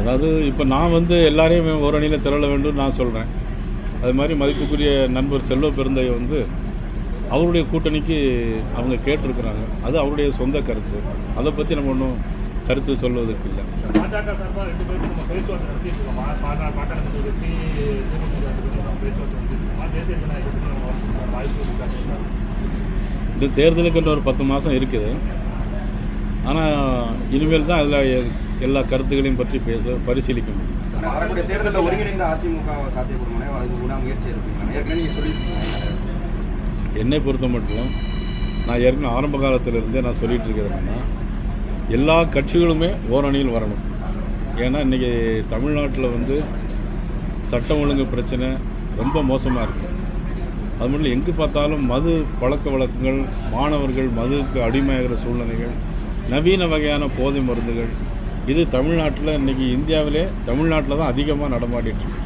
அதாவது இப்போ நான் எல்லாரையும் ஒரு அணியில் திரள வேண்டும் நான் சொல்கிறேன். அது மாதிரி மதிப்புக்குரிய நண்பர் செல்வ பெருந்தையை அவருடைய கூட்டணிக்கு அவங்க கேட்டிருக்கிறாங்க. அது அவருடைய சொந்த கருத்து. அதை பற்றி நம்ம ஒன்றும் கருத்து சொல்வதற்கு இல்லை. பாஜக சார்பாக 2 பேருக்கு நம்ம பேச்சுவார்த்தை நடத்திட்டு இருக்கோம். பாட்டாளி மக்கள் கட்சி பேச்சுவார்த்தை நடத்திட்டு தேசிய ஜனநாயக வாய்ப்பு இருக்காங்க. இந்த தேர்தலுக்கு இன்னும் ஒரு 10 மாதம் இருக்குது. ஆனால் இனிமேல் தான் அதில் எல்லா கருத்துக்களையும் பற்றி பரிசீலிக்க முடியும். வரக்கூடிய தேர்தலில் ஒருங்கிணைந்த அதிமுக சாத்தியப்படுமானே அதுக்கு முயற்சி இருக்குங்க. ஏற்கனவே நீங்கள் சொல்லியிருக்கீங்க. என்னை பொறுத்த மட்டும் நான் ஏற்கனவே ஆரம்ப காலத்திலிருந்தே நான் சொல்லிகிட்டு இருக்கிறது என்னென்னா, எல்லா கட்சிகளுமே ஓரணியில் வரணும். ஏன்னா இன்றைக்கி தமிழ்நாட்டில் சட்டம் ஒழுங்கு பிரச்சனை ரொம்ப மோசமாக இருக்குது. அது மட்டும் எங்கே பார்த்தாலும் மது பழக்க வழக்கங்கள், மாணவர்கள் மதுவுக்கு அடிமையாகிற சூழ்நிலைகள், நவீன வகையான போதை மருந்துகள், இது தமிழ்நாட்டில் இன்றைக்கி இந்தியாவிலே தமிழ்நாட்டில் தான் அதிகமாக நடமாடிட்டுருக்கு.